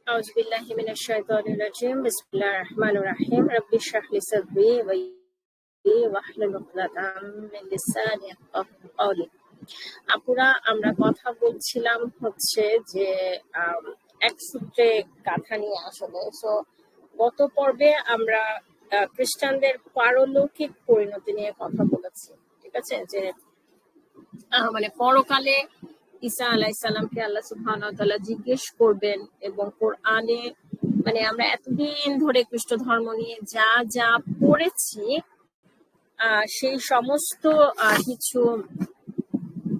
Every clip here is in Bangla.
أعوذ بالله من الشيطان الرجيم بسم الله الرحمن الرحيم رب اشرح لي صدري واحلل عقدة من لساني يفقهوا قولي। আপুরা, আমরা কথা বলছিলাম হচ্ছে যে এক সূত্রে গাথা নিয়ে আসলে। সো গত পর্বে আমরা খ্রিস্টানদের পারলৌকিক পরিণতি নিয়ে কথা বলেছি, ঠিক আছে? যে মানে পরকালে ঈসা আলাইহিসসালামকে আল্লাহ সুবহানাহু ওয়া তাআলা জিজ্ঞেস করবেন, এবং কোরআনে মানে আমরা এতদিন ধরে খ্রিস্ট ধর্ম নিয়ে যা যা পড়েছি সেই সমস্ত কিছু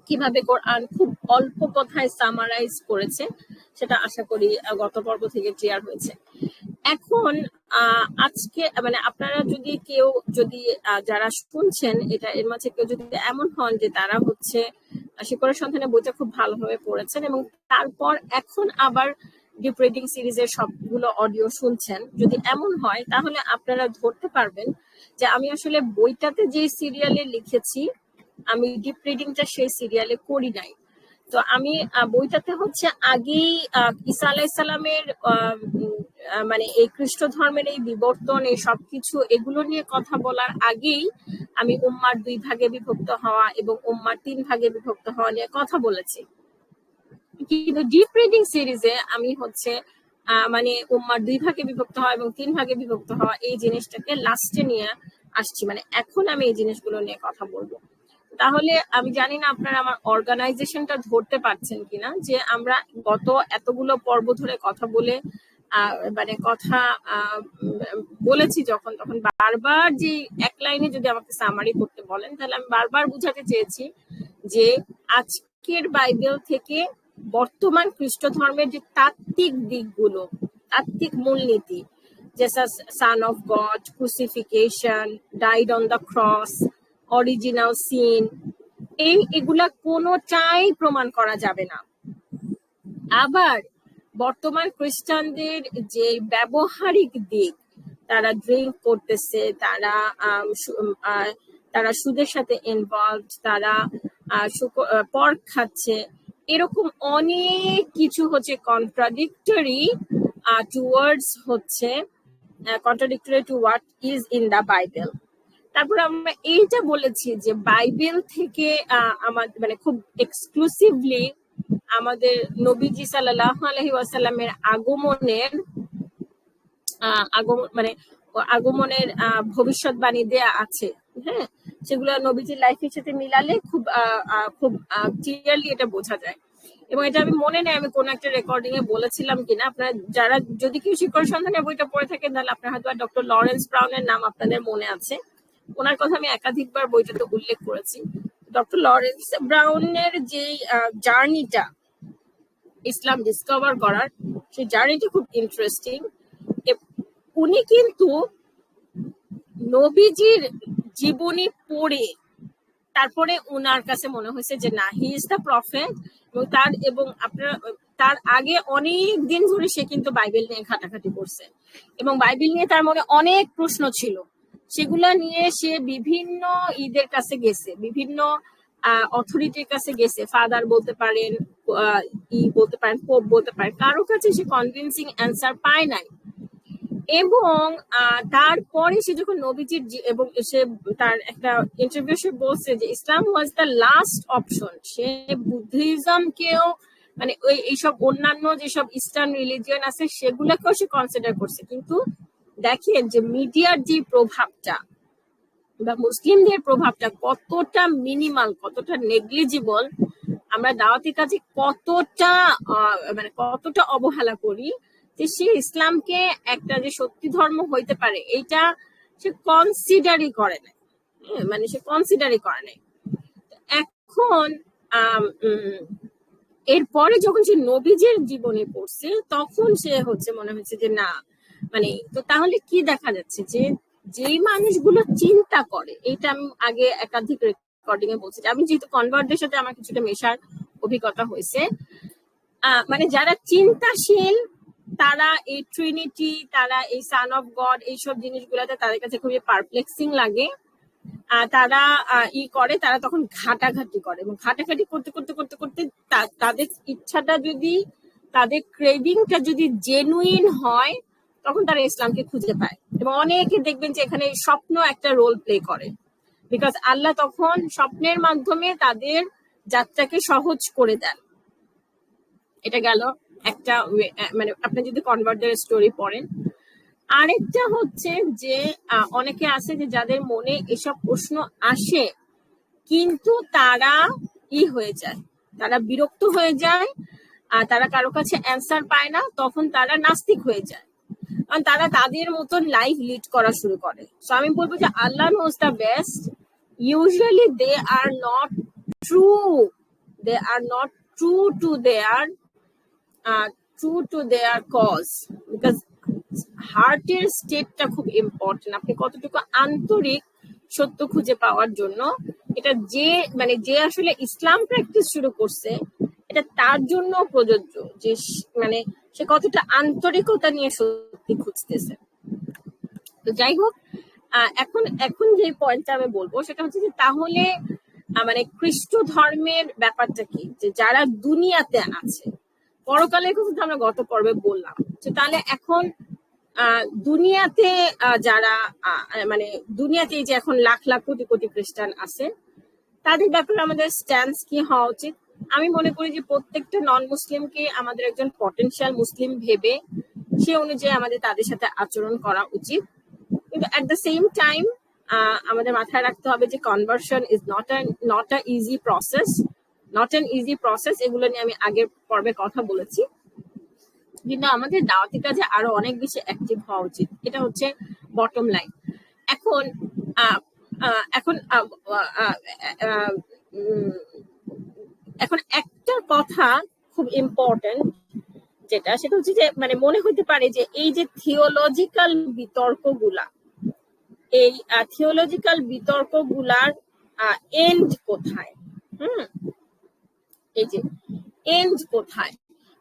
কিভাবে কোরআন খুব অল্প কথায় সামারাইজ করেছে সেটা আশা করি গত পর্ব থেকে ক্লিয়ার হয়েছে। এখন আজকে মানে আপনারা যদি কেউ যদি যারা শুনছেন এটা, এর মাঝে কেউ যদি এমন হন যে তারা হচ্ছে শিকড়ের সন্ধানে বইটা খুব ভালোভাবে পড়েছেন এবং তারপর এখন আবার ডিপ রিডিং সিরিজের সবগুলো অডিও শুনছেন, যদি এমন হয় তাহলে আপনারা ধরতে পারবেন যে আমি আসলে বইটাতে যে সিরিয়ালে লিখেছি আমি ডিপ রিডিংটা সেই সিরিয়ালে করি নাই। তো আমি বইটাতে হচ্ছে আগেই ঈসা আলাইহিসসালামের মানে এই খ্রিস্ট ধর্মের এই বিবর্তন এই সবকিছু এগুলো নিয়ে কথা বলার আগেই আমি উম্মার 2 ভাগে বিভক্ত হওয়া এবং উম্মার 3 ভাগে বিভক্ত হওয়া নিয়ে কথা বলেছি। কিন্তু ডিপ রিডিং সিরিজে আমি হচ্ছে মানে উম্মার 2 ভাগে বিভক্ত হওয়া এবং 3 ভাগে বিভক্ত হওয়া এই জিনিসটাকে লাস্টে নিয়ে আসছি। মানে এখন আমি এই জিনিসগুলো নিয়ে কথা বলবো। তাহলে আমি জানি না আপনারা আমার অর্গানাইজেশনটা ধরতে পারছেন কিনা, যে আমরা গত এতগুলো পর্ব ধরে কথা বলে মানে কথা বলেছি যখন তখন বারবার যে এক লাইনে যদি আমাকে সামারি করতে বলেন তাহলে আমি বারবার বুঝাতে চেয়েছি যে আজকের বাইবেল থেকে বর্তমান খ্রিস্ট ধর্মের যে তাত্ত্বিক দিকগুলো, তাত্ত্বিক মূলনীতি, Jesus son of God, crucifixion, died on the cross, original sin, এগুলা কোনোটাই প্রমাণ করা যাবে না। আবার বর্তমান খ্রিস্টানদের যে ব্যবহারিক দিক, তারা ড্রিঙ্ক করতেছে, তারা সুদের সাথে ইনভলভ, তারা পর্ক খাচ্ছে, এরকম অনেক কিছু হচ্ছে কন্ট্রাডিক্টরি টুয়ার্ডস হচ্ছে contradictory two what is in the Bible. তারপর আমরা এইটা বলেছি যে বাইবেল থেকে আমাদের মানে খুব এক্সক্লুসিভলি আমাদের নবীজি সাল্লাল্লাহু আলাইহি ওয়াসাল্লামের আগমনের ভবিষ্যৎবাণী দেয়া আছে। হ্যাঁ, সেগুলো নবীজির লাইফের সাথে মিলালে খুব ক্লিয়ারলি এটা বোঝা যায়। এবং এটা আমি মনে নেই আমি কোন একটা রেকর্ডিং এ বলেছিলাম কিনা। আপনারা যারা যদি কেউ শিকড় সন্ধানের বইটা পড়ে থাকেন তাহলে আপনার হয়তো ডক্টর লরেন্স ব্রাউনের নাম আপনাদের মনে আছে। ওনার কথা আমি একাধিকবার বইটাতে উল্লেখ করেছি। ডক্টর লরেন্স ব্রাউনের যে জার্নিটা ইসলাম ডিসকভার করার, সেই জার্নিটা খুব ইন্টারেস্টিং। উনি কিন্তু নবীজির জীবনী পড়ে তারপরে উনার কাছে মনে হয়েছে যে না, হি ইজ দ্য প্রফেট, এবং আপনারা তার আগে অনেক দিন ধরে সে কিন্তু বাইবেল নিয়ে ঘাটাঘাটি করছে এবং বাইবেল নিয়ে তার মনে অনেক প্রশ্ন ছিল। সেগুলা নিয়ে সে বিভিন্ন ঈদের কাছে গেছে, বিভিন্ন অথরিটির কাছে গেছে, ফাদার বলতে পারেন, বলতে পারেন, পোপ বলতে পারেন, কারো কাছে সে কনভিন্সিং অ্যান্সার পায় নাই। এবং তারপরে সে যখন নবীজির এবং সে তার একটা ইন্টারভিউ সে বলছে যে ইসলাম ওয়াজ দ্য লাস্ট অপশন। সে বুদ্ধিজমকেও মানে এইসব অন্যান্য যেসব ইস্টার্ন রিলিজিয়ন আছে সেগুলোকেও সে কনসিডার করছে। কিন্তু দেখেন যে মিডিয়ার যে প্রভাবটা বা মুসলিমদের প্রভাবটা কতটা মিনিমাল, কতটা নেগলিজিবল, আমরা দাওয়াতি কাজে কতটা মানে কতটা অবহেলা করি যে সে ইসলামকে একটা যে সত্যি ধর্ম হইতে পারে এইটা সে কনসিডারই করে না, মানে সে কনসিডারই করে নাই। এখন এরপরে যখন সে নবীজির জীবনে পড়ছে তখন সে হচ্ছে মনে হচ্ছে যে না, মানে তো তাহলে কি দেখা যাচ্ছে যে যেই মানুষগুলো চিন্তা করে, এইটা আমি আগে একাধিক রেকর্ডিং এ বলছি, আমি যেহেতু কনভার্টদের সাথে আমার কিছুটা মেশার অভিজ্ঞতা হয়েছে, মানে যারা চিন্তাশীল তারা এই ট্রিনিটি, তারা এই সান অফ গড এইসব জিনিসগুলোতে তাদের কাছে খুবই পারপ্লেক্সিং লাগে। তারা করে, তারা তখন ঘাটাঘাটি করে এবং ঘাটাঘাটি করতে করতে করতে করতে তাদের ইচ্ছাটা যদি তাদের ক্রেভিংটা যদি জেনুইন হয় তখন তারা ইসলামকে খুঁজে পায়। এবং অনেকে দেখবেন যে এখানে স্বপ্ন একটা রোল প্লে করে, বিকজ আল্লাহ তখন স্বপ্নের মাধ্যমে তাদের যাত্রাকে সহজ করে দেন। এটা গেল একটা মানে আপনি যদি কনভার্টার স্টোরি পড়েন। আরেকটা হচ্ছে যে অনেকে আছে যে যাদের মনে এসব প্রশ্ন আসে কিন্তু তারা হয়ে যায়, তারা বিরক্ত হয়ে যায়, আর তারা কারো কাছে অ্যান্সার পায় না, তখন তারা নাস্তিক হয়ে যায়, কারণ তারা তাদের মতন লাইফ লিড করা শুরু করে। সো আমি বলবো যে Allah knows the best. Usually they are not true, they are not true to their cause, because হার্টের স্টেটটা খুব ইম্পর্টেন্ট। আপনি কতটুকু আন্তরিক সত্য খুঁজে পাওয়ার জন্য, এটা যে আসলে ইসলাম প্র্যাকটিস শুরু করছে এটা তার জন্য প্রযোজ্য, যে মানে সে কতটা আন্তরিকতা নিয়ে সত্যি খুঁজতেছে। তো যাই হোক, এখন যে পয়েন্টটা আমি বলবো সেটা হচ্ছে যে তাহলে মানে খ্রিস্ট ধর্মের ব্যাপারটা কি, যে যারা দুনিয়াতে আছে, পরকালের কথা তো আমরা গত পর্বে বললাম, যে তাহলে এখন দুনিয়াতে যারা মানে দুনিয়াতে যে এখন লাখ লাখ কোটি কোটি খ্রিস্টান আছে, তাদের ব্যাপারে আমাদের স্ট্যান্স কি হওয়া উচিত? আমি মনে করি যে প্রত্যেকটা নন মুসলিমকে আমাদের একজন পটেনশিয়াল মুসলিম ভেবে সে অনুযায়ী আমাদের তাদের সাথে আচরণ করা উচিত। কিন্তু অ্যাট দ্য সেম টাইম আমাদের মাথায় রাখতে হবে যে conversion is not a easy process. এগুলো নিয়ে আমি আগের পর্বে কথা বলেছি। কিন্তু আমাদের দাওয়াতি কাজে আরো অনেক বেশি অ্যাক্টিভ হওয়া উচিত, এটা হচ্ছে বটম লাইন। এখন এখন এখন একটা কথা খুব ইম্পর্টেন্ট, সেটা হচ্ছে যে মানে মনে হতে পারে যে এই যে থিওলজিক্যাল বিতর্কগুলা, এই থিওলজিক্যাল বিতর্কগুলার এন্ড কোথায়? এই যে এন্ড কোথায়,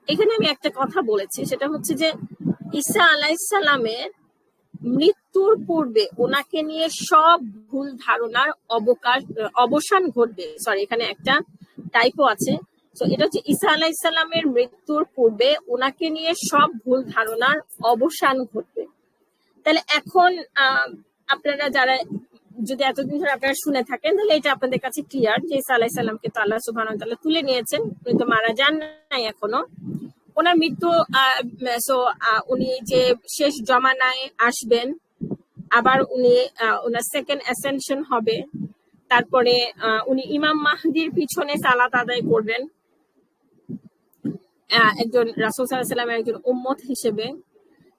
এখানে আমি একটা কথা বলেছি, সেটা হচ্ছে যে ঈসা আলাইহিসসালামের মৃত্যুর পূর্বে ওনাকে নিয়ে সব ভুল ধারণার অবসান ঘটবে। সরি, এখানে একটা টাইপও আছে। তো এটা হচ্ছে ঈসা আলাইহিসসালামের মৃত্যুর পূর্বে ওনাকে নিয়ে সব ভুল ধারণার অবসান ঘটবে। তাহলে এখন আপনারা যারা যদি এতদিন ধরে আপনারা শুনে থাকেন, তাহলে এটা আপনাদের কাছে ক্লিয়ার যে ঈসা আলাইহিসসালামকে তো আল্লাহ সুবহানাহু ওয়া তাআলা তুলে নিয়েছেন, উনি তো মারা যান নাই এখনো। ওনার মৃত্যু, উনি যে শেষ জমানায় আসবেন, আবার উনি ওনার সেকেন্ড অ্যাসেনশন হবে, তারপরে উনি ইমাম মাহদির পিছনে সালাত আদায় করবেন একজন রাসূল সাল্লাল্লাহু আলাইহি ওয়াসাল্লামের একজন উম্মত হিসেবে।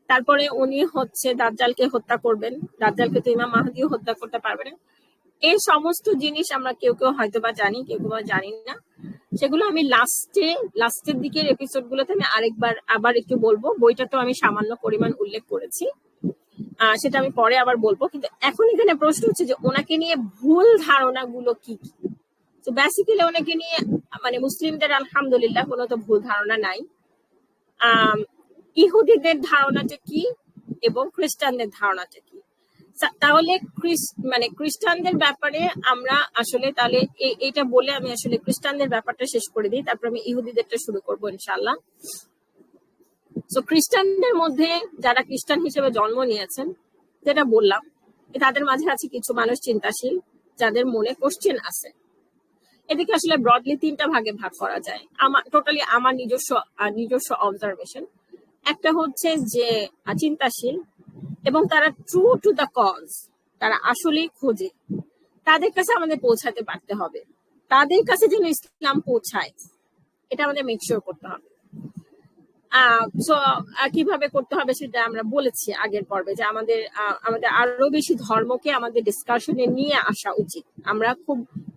তারপরে উনি হচ্ছে দাজ্জালকে হত্যা করবেন, দাজ্জালকে তো ইমাম মাহদিও হত্যা করতে পারবে না। এই সমস্ত জিনিস আমরা কেউ কেউ হয়তো বা জানি, কেউ কেউ জানি না। সেগুলো আমি লাস্টের দিকের এপিসোড গুলোতে আমি আবার একটু বলবো। বইটা তো আমি সামান্য পরিমাণ উল্লেখ করেছি, সেটা আমি পরে আবার বলবো। কিন্তু এখন এখানে প্রশ্ন হচ্ছে যে ওনাকে নিয়ে ভুল ধারণাগুলো কি কি। তো বেসিক্যালি ওনাকে নিয়ে মানে মুসলিমদের আলহামদুলিল্লাহ কোনো তো ভুল ধারণা নাই। ইহুদিদের ধারণাটা কি এবং খ্রিস্টানদের ধারণাটা কি? তাহলে খ্রিস্টানদের ব্যাপারে আমরা আসলে তাহলে এইটা বলে আমি আসলে খ্রিস্টানদের ব্যাপারটা শেষ করে দিই, তারপর আমি ইহুদিদেরটা শুরু করবো ইনশাআল্লাহ। তো খ্রিস্টানদের মধ্যে যারা খ্রিস্টান হিসেবে জন্ম নিয়েছেন, যেটা বললাম, তাদের মাঝে আছে কিছু মানুষ চিন্তাশীল যাদের মনে কোশ্চেন আছে। এদিকে আসলে ব্রডলি তিনটা ভাগে ভাগ করা যায়, আমার নিজস্ব অবজারভেশন। একটা হচ্ছে যে চিন্তাশীল এবং তারা ট্রু টু দ্য কজ, তারা আসলেই খোঁজে, তাদের কাছে আমাদের পৌঁছাতে পারতে হবে, তাদের কাছে যেন ইসলাম পৌঁছায়, এটা আমাদের মেকশিওর করতে হবে। কিভাবে করতে হবে সেটা আমরা বলেছি আগের পর্বে, যে আমাদের আরো বেশি ধর্মকে আমাদের ডিসকাশনে নিয়ে আসা উচিত।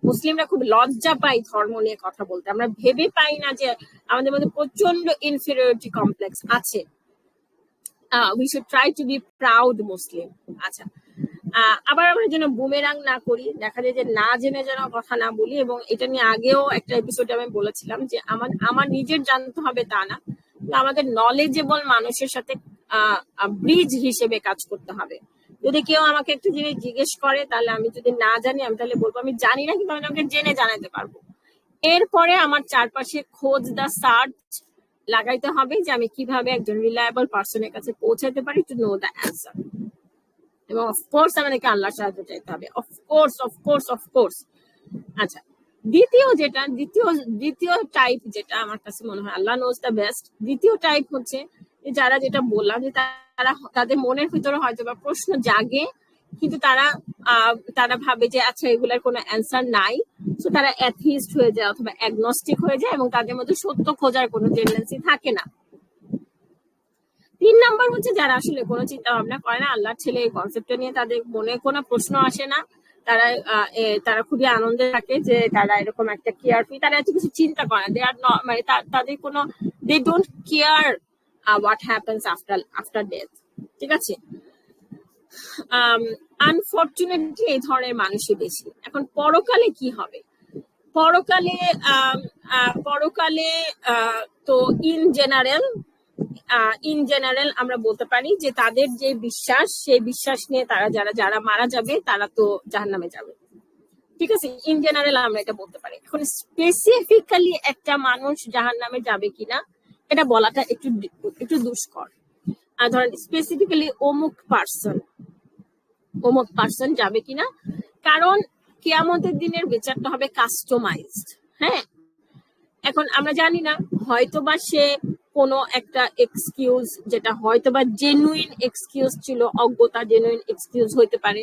মুসলিমরা খুব লজ্জা পাই ধর্ম নিয়ে কথা বলতে, আমরা ভেবে পাই না যে আমাদের মধ্যে প্রচন্ড ইনফিরিয়রিটি কমপ্লেক্স আছে। we should try to be proud Muslim. আচ্ছা, আবার আমরা যেন বুমেরাং না করি, দেখা যায় যে না জেনে যেন কথা না বলি। এবং এটা নিয়ে আগেও একটা এপিসোডে আমি বলেছিলাম যে আমার নিজের জানতে হবে তা না, আমাদের নলেজেবল মানুষের সাথে ব্রিজ হিসেবে কাজ করতে হবে। যদি কেউ আমাকে একটা জিনিস জিজ্ঞেস করে, তাহলে আমি যদি না জানি, আমি তাহলে বলবো আমি জানি না, কিন্তু আমি আমাকে জেনে জানাতে পারবো। এরপরে আমার চারপাশে খোঁজ, দা সার্চ, লাগাইতে হবে যে আমি কিভাবে একজন রিলায়েবল পার্সনের কাছে পৌঁছাতে পারি টু নো দ্য অ্যান্সার। এবং অফকোর্স আমাদেরকে আল্লাহর সাহায্য চাইতে হবে, অফকোর্স। আচ্ছা, দ্বিতীয় টাইপ যেটা আমার কাছে মনে হয়, আল্লাহ নোজ দ্য বেস্ট, দ্বিতীয় টাইপ হচ্ছে যারা, যেটা বললাম যে তারা, তাদের মনের ভিতরে হয়তো বা প্রশ্ন জাগে, কিন্তু তারা ভাবে যে আচ্ছা এগুলার কোনো অ্যান্সার নাই, তো তারা অ্যাথিস্ট হয়ে যায় অথবা অ্যাগনস্টিক হয়ে যায় এবং তাদের মধ্যে সত্য খোঁজার কোনো টেন্ডেন্সি থাকে না। 3 নাম্বার হচ্ছে যারা আসলে কোনো চিন্তা ভাবনা করে না আল্লাহর ছেলে এই কনসেপ্টটা নিয়ে, তাদের মনে কোনো প্রশ্ন আসে না, তারা খুবই আনন্দে থাকে যে তারা এরকম একটা কেয়ার ফ্রি, তারা এত কিছু চিন্তা করে না, দে আর নট, মানে তাদের কোনো, they don't care what happens after death. ঠিক আছে, আনফরচুনেটলি এই ধরনের মানুষই বেশি। এখন পরকালে কি হবে? পরকালে তো ইন জেনারেল আমরা বলতে পারি যে তাদের যে বিশ্বাস, সেই বিশ্বাস নিয়ে তারা যারা মারা যাবে তারা তো জাহান্নামে যাবে। ঠিক আছে, ইন জেনারেল আমরা এটা বলতে পারি। এখন স্পেসিফিক্যালি একটা মানুষ জাহান্নামে যাবে কিনা এটা বলাটা একটু দুষ্কর। ধরেন স্পেসিফিক্যালি অমুক পার্সন যাবে কিনা, কারণ কিয়ামতের দিনের বিচারটা হবে কাস্টমাইজড। হ্যাঁ, এখন আমরা জানি না, হয়তোবা সে কোনো একটা এক্সকিউজ, যেটা হয়তোবা জেনুইন এক্সকিউজ ছিল, অজ্ঞতা জেনুইন এক্সকিউজ হইতে পারে,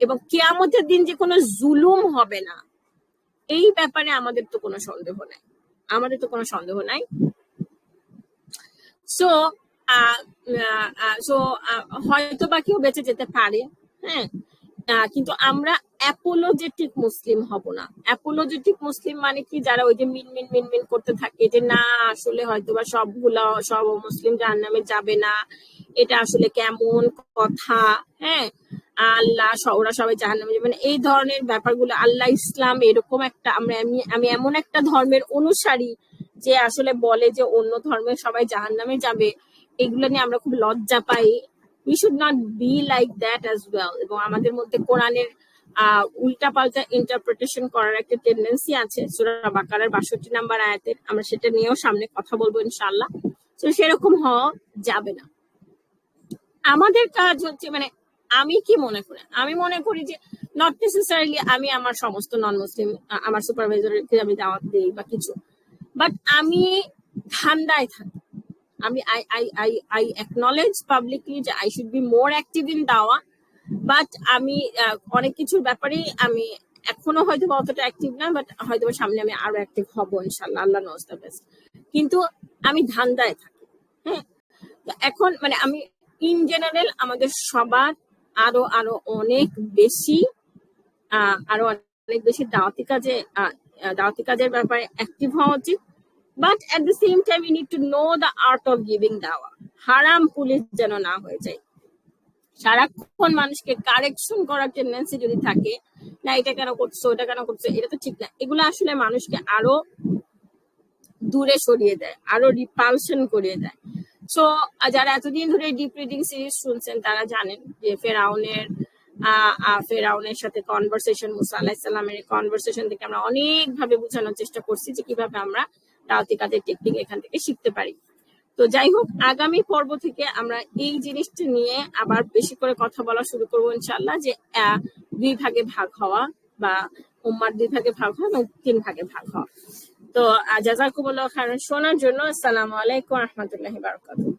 এবং কিয়ামতের দিন যে কোনো জুলুম হবে না, এই ব্যাপারে আমাদের তো কোনো সন্দেহ নাই। সো হয়তো বা কেউ বেঁচে যেতে পারে, হ্যাঁ, কিন্তু আমরা অ্যাপোলজেটিক মুসলিম হব না। অ্যাপোলজেটিক মুসলিম মানে কি, যারা ওই যে মিনমিন করতে থাকে যে না আসলে হয়তোবা সব মুসলিম জাহান্নামে যাবে না, এটা আসলে কেমন কথা, হ্যাঁ, আল্লাহ ওরা সবাই জাহান্নামে যাবে না, এই ধরনের ব্যাপারগুলো, আল্লাহ ইসলাম এরকম একটা, আমি এমন একটা ধর্মের অনুসারী যে আসলে বলে যে অন্য ধর্মের সবাই জাহান্নামে যাবে, এগুলো নিয়ে আমরা খুব লজ্জা পাই। We should not be like that as well. এবং আমাদের মধ্যে কোরআনের উল্টাপাল্টা ইন্টারপ্রিটেশন করার একটা টেন্ডেন্সি আছে সূরা বাকারার 62 নাম্বার আয়াতের, আমরা সেটা নিয়েও সামনে কথা বলবো ইনশাআল্লাহ। তো সেরকম হওয়া যাবে না। আমাদের কাজ হচ্ছে, মানে আমি কি মনে করি, আমি মনে করি যে নট নেসেসারিলি আমি আমার সমস্ত নন মুসলিম আমার সুপারভাইজারকে আমি দাওয়াত দিই বা কিছু, বাট আমি ঠান্ডায় থাকি। I acknowledge publicly যে I should be more active in দাওয়া, বাট আমি অনেক কিছুর ব্যাপারে আমি এখনো হয়তো অতটা অ্যাক্টিভ না, বাট হয়তো সামনে আমি আরো অ্যাক্টিভ হব ইনশাআল্লাহ, আল্লাহ নোজ দ্য বেস্ট। কিন্তু আমি ধান্দায় থাকি। হ্যাঁ, এখন মানে আমি ইন জেনারেল আমাদের সবার আরো অনেক বেশি দাওয়াতি কাজের ব্যাপারে অ্যাক্টিভ হওয়া উচিত। But at the same time, we need to know the art of giving dawa. হারাম পুলিশ যেন না হয়ে যায়। সারাক্ষণ মানুষকে কারেকশন করার টেন্ডেন্সি যদি থাকে, না এটা কেন করছো, ওটা কেন করছো, এটা তো ঠিক না, এগুলো আসলে মানুষকে আরো দূরে সরিয়ে দেয়, আরো রিপালশন করিয়ে দেয়। সো যারা এতদিন ধরে ডিপ রিডিং সিরিজ শুনছেন তারা জানেন যে ফেরাউনের সাথে কনভারসেশন, মুসা আলাইহিস সালামের কনভারসেশন থেকে আমরা অনেকভাবে বোঝানোর চেষ্টা করছি যে কিভাবে আমরা দাওয়াতি কাজের টেকনিক এখান থেকে শিখতে পারি। তো যাই হোক, আগামী পর্ব থেকে আমরা এই জিনিসটা নিয়ে আবার বেশি করে কথা বলা শুরু করবো ইনশাআল্লাহ, যে 2 ভাগে ভাগ হওয়া বা উম্মার 2 ভাগে ভাগ হওয়া এবং 3 ভাগে ভাগ হওয়া। তো জাযাকুমুল্লাহু খাইরান শোনার জন্য। আসসালামু আলাইকুম ওয়া রাহমাতুল্লাহি ওয়া বারাকাতুহু।